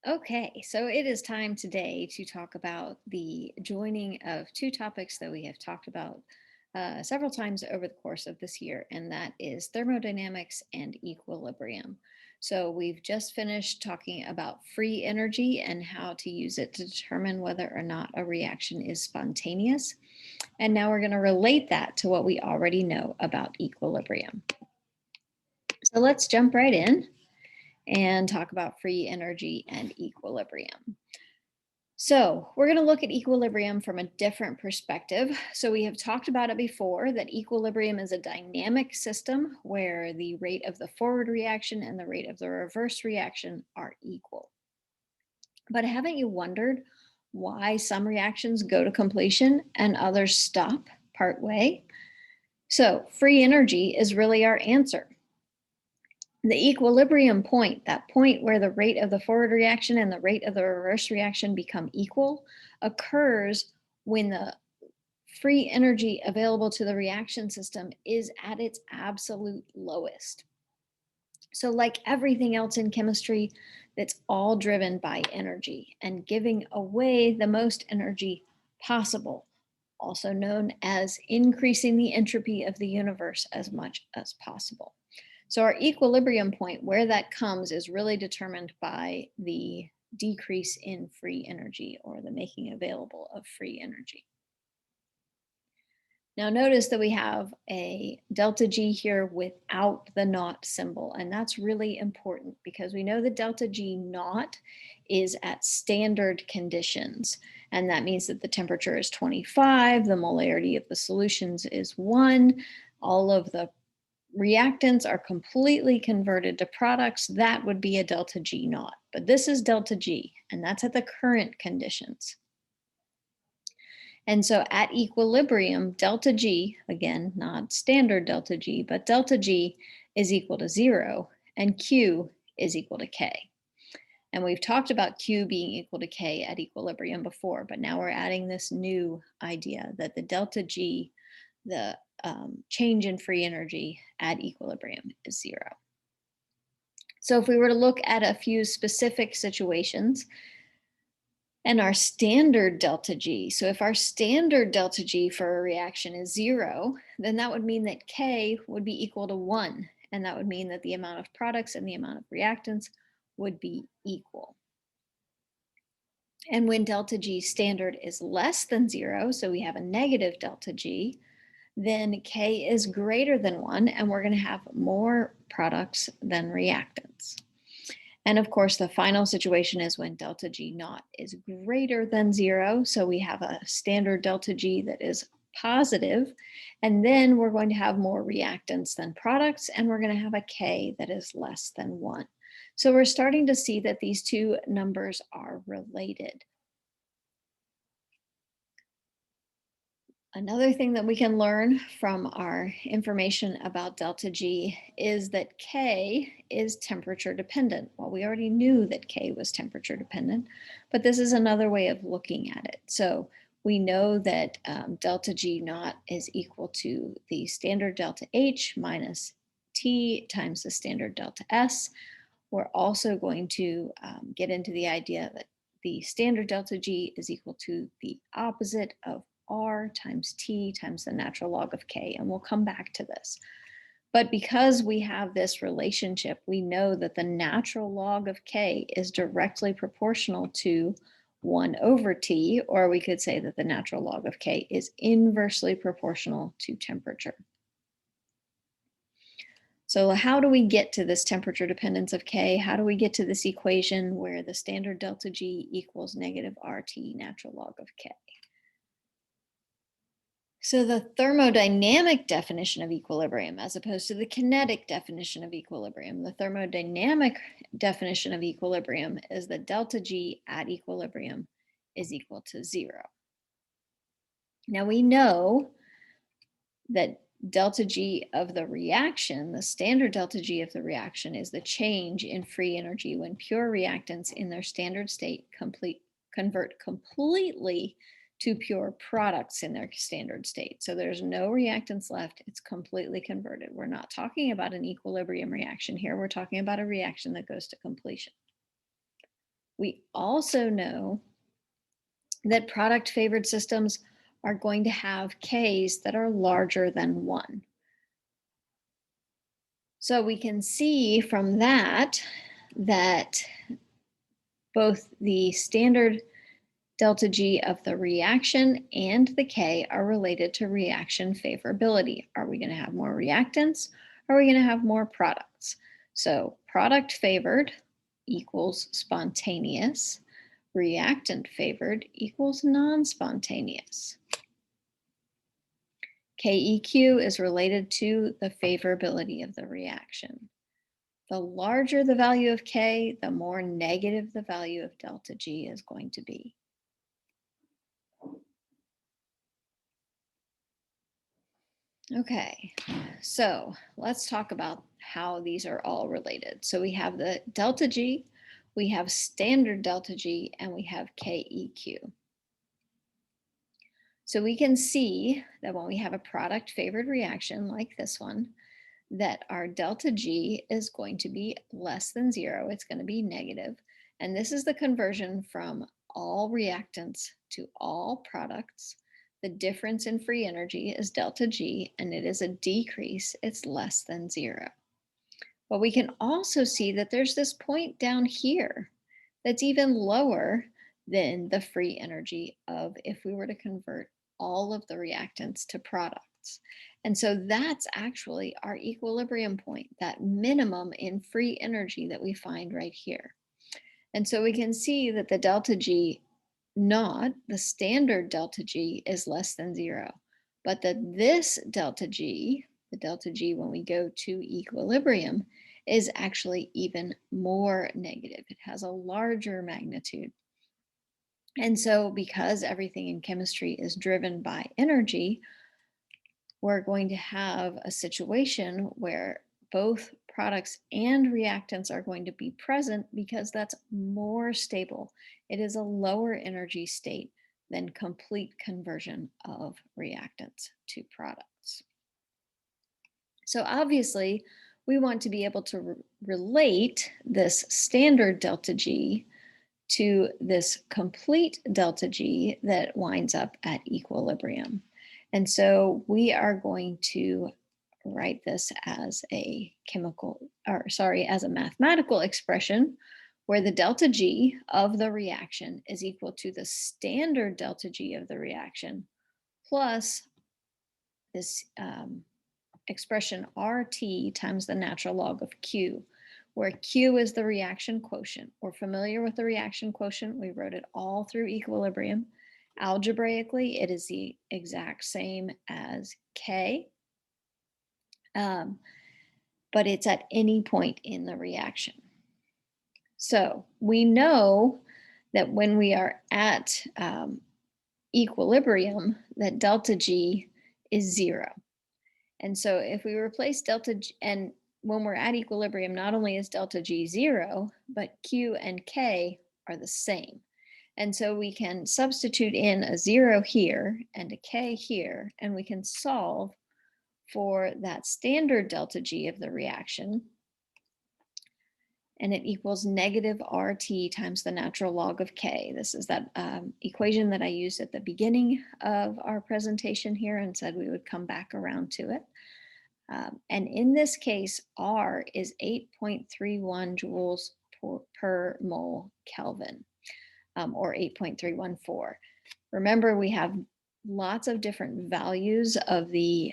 Okay, so it is time today to talk about the joining of two topics that we have talked about several times over the course of this year, and that is thermodynamics and equilibrium. So we've just finished talking about free energy and how to use it to determine whether or not a reaction is spontaneous. And now we're going to relate that to what we already know about equilibrium. So let's jump right in and talk about free energy and equilibrium. So we're going to look at equilibrium from a different perspective. So we have talked about it before that equilibrium is a dynamic system where the rate of the forward reaction and the rate of the reverse reaction are equal. But haven't you wondered why some reactions go to completion and others stop partway? So free energy is really our answer. The equilibrium point, that point where the rate of the forward reaction and the rate of the reverse reaction become equal, occurs when the free energy available to the reaction system is at its absolute lowest. So, like everything else in chemistry, that's all driven by energy and giving away the most energy possible, also known as increasing the entropy of the universe as much as possible. So our equilibrium point, where that comes, is really determined by the decrease in free energy or the making available of free energy. Now notice that we have a delta G here without the naught symbol, and that's really important because we know that delta G naught is at standard conditions, and that means that the temperature is 25, the molarity of the solutions is 1, all of the reactants are completely converted to products. That would be a delta G naught, but this is delta G, and that's at the current conditions. And so at equilibrium, delta G, again, not standard delta G, but delta G is equal to 0, and Q is equal to K. And we've talked about Q being equal to K at equilibrium before, but now we're adding this new idea that the delta G, the change in free energy at equilibrium, is 0. So if we were to look at a few specific situations, and our standard delta G. So if our standard delta G for a reaction is 0, then that would mean that K would be equal to 1. And that would mean that the amount of products and the amount of reactants would be equal. And when delta G standard is less than 0, so we have a negative delta G, then K is greater than 1, and we're going to have more products than reactants. And of course, the final situation is when delta G naught is greater than 0. So we have a standard delta G that is positive, and then we're going to have more reactants than products, and we're going to have a K that is less than 1. So we're starting to see that these two numbers are related. Another thing that we can learn from our information about delta G is that K is temperature dependent. Well, we already knew that K was temperature dependent, but this is another way of looking at it. So we know that delta G naught is equal to the standard delta H minus T times the standard delta S. We're also going to get into the idea that the standard delta G is equal to the opposite of R times T times the natural log of K, and we'll come back to this. But because we have this relationship, we know that the natural log of K is directly proportional to 1 over T, or we could say that the natural log of K is inversely proportional to temperature. So how do we get to this temperature dependence of K? How do we get to this equation where the standard delta G equals negative RT natural log of K? So the thermodynamic definition of equilibrium, as opposed to the kinetic definition of equilibrium, the thermodynamic definition of equilibrium is that delta G at equilibrium is equal to 0. Now we know that delta G of the reaction, the standard delta G of the reaction, is the change in free energy when pure reactants in their standard state convert completely to pure products in their standard state. So there's no reactants left. It's completely converted. We're not talking about an equilibrium reaction here. We're talking about a reaction that goes to completion. We also know that product favored systems are going to have Ks that are larger than 1. So we can see from that that both the standard delta G of the reaction and the K are related to reaction favorability. Are we going to have more reactants? Are we going to have more products? So product favored equals spontaneous. Reactant favored equals non-spontaneous. KEQ is related to the favorability of the reaction. The larger the value of K, the more negative the value of delta G is going to be. Okay, so let's talk about how these are all related. So we have the delta G, we have standard delta G, and we have KEQ. So we can see that when we have a product favored reaction like this one, that our delta G is going to be less than 0. It's going to be negative. And this is the conversion from all reactants to all products. The difference in free energy is delta G, and it is a decrease. It's less than 0. But we can also see that there's this point down here that's even lower than the free energy of if we were to convert all of the reactants to products. And so that's actually our equilibrium point, that minimum in free energy that we find right here. And so we can see that the delta G naught, the standard delta G, is less than 0, but that this delta G, the delta G when we go to equilibrium, is actually even more negative. It has a larger magnitude. And so because everything in chemistry is driven by energy, we're going to have a situation where both products and reactants are going to be present because that's more stable. It is a lower energy state than complete conversion of reactants to products. So obviously, we want to be able to relate this standard delta G to this complete delta G that winds up at equilibrium. And so we are going to write this as a as a mathematical expression where the delta G of the reaction is equal to the standard delta G of the reaction plus this expression RT times the natural log of Q, where Q is the reaction quotient. We're familiar with the reaction quotient. We wrote it all through equilibrium. Algebraically, it is the exact same as K, but it's at any point in the reaction. So we know that when we are at equilibrium, that delta G is 0. And so if we replace delta G, and when we're at equilibrium, not only is delta G 0, but Q and K are the same. And so we can substitute in a 0 here and a K here, and we can solve for that standard delta G of the reaction. And it equals negative RT times the natural log of K. This is that equation that I used at the beginning of our presentation here and said we would come back around to it. And in this case, R is 8.31 joules per mole Kelvin, or 8.314. Remember, we have lots of different values of the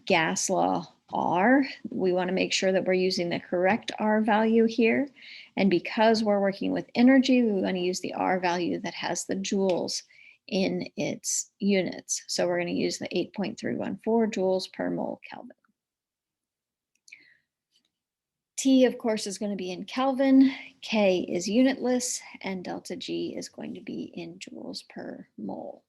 gas law R. We want to make sure that we're using the correct R value here. And because we're working with energy, we want to use the R value that has the joules in its units. So we're going to use the 8.314 joules per mole Kelvin. T, of course, is going to be in Kelvin, K is unitless, and delta G is going to be in joules per mole.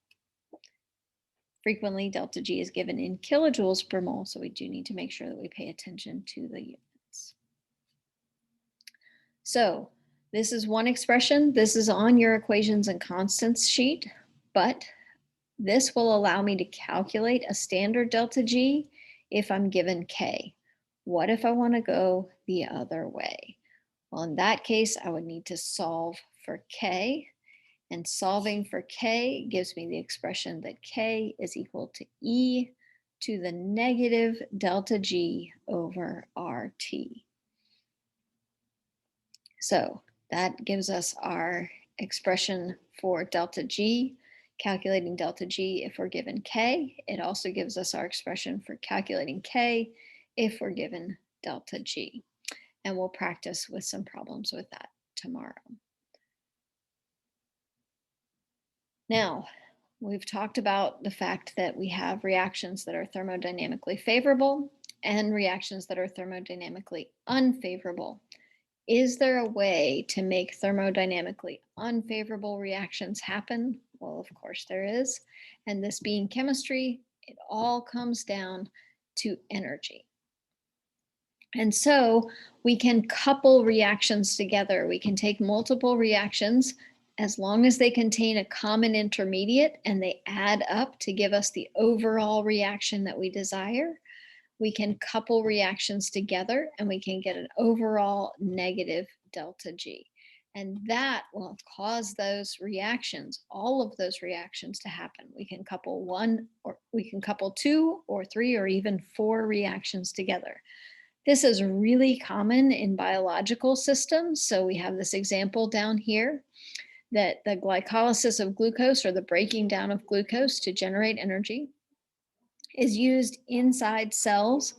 Frequently, delta G is given in kilojoules per mole, so we do need to make sure that we pay attention to the units. So this is one expression. This is on your equations and constants sheet, but this will allow me to calculate a standard delta G if I'm given K. What if I want to go the other way? Well, in that case, I would need to solve for K. And solving for K gives me the expression that K is equal to E to the negative delta G over RT. So that gives us our expression for delta G, calculating delta G if we're given K. It also gives us our expression for calculating K if we're given delta G. And we'll practice with some problems with that tomorrow. Now, we've talked about the fact that we have reactions that are thermodynamically favorable and reactions that are thermodynamically unfavorable. Is there a way to make thermodynamically unfavorable reactions happen? Well, of course there is. And this being chemistry, it all comes down to energy. And so we can couple reactions together. We can take multiple reactions as long as they contain a common intermediate and they add up to give us the overall reaction that we desire. We can couple reactions together and we can get an overall negative delta G. And that will cause those reactions, all of those reactions to happen. We can couple one, or we can couple two or three or even four reactions together. This is really common in biological systems. So we have this example down here that the glycolysis of glucose, or the breaking down of glucose to generate energy, is used inside cells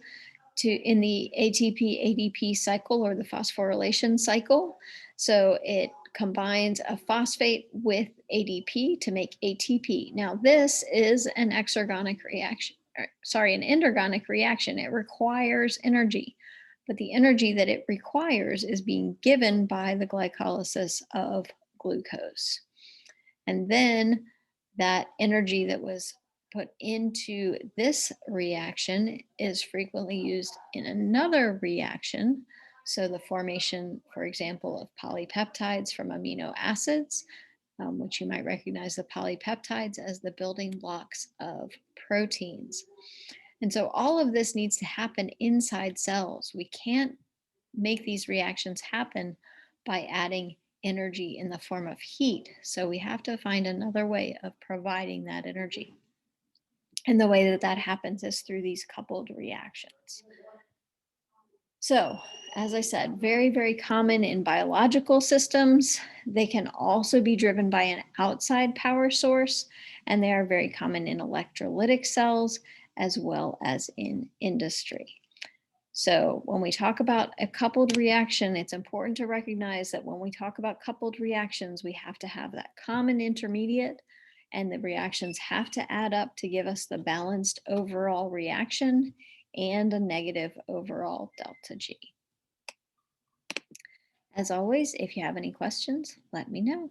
in the ATP-ADP cycle, or the phosphorylation cycle. So it combines a phosphate with ADP to make ATP. Now this is an exergonic reaction, an endergonic reaction. It requires energy, but the energy that it requires is being given by the glycolysis of glucose. And then that energy that was put into this reaction is frequently used in another reaction. So the formation, for example, of polypeptides from amino acids, which you might recognize the polypeptides as the building blocks of proteins. And so all of this needs to happen inside cells. We can't make these reactions happen by adding energy in the form of heat. So we have to find another way of providing that energy. And the way that that happens is through these coupled reactions. So, as I said, very, very common in biological systems. They can also be driven by an outside power source, and they are very common in electrolytic cells as well as in industry. So when we talk about a coupled reaction, it's important to recognize that when we talk about coupled reactions, we have to have that common intermediate, and the reactions have to add up to give us the balanced overall reaction and a negative overall delta G. As always, if you have any questions, let me know.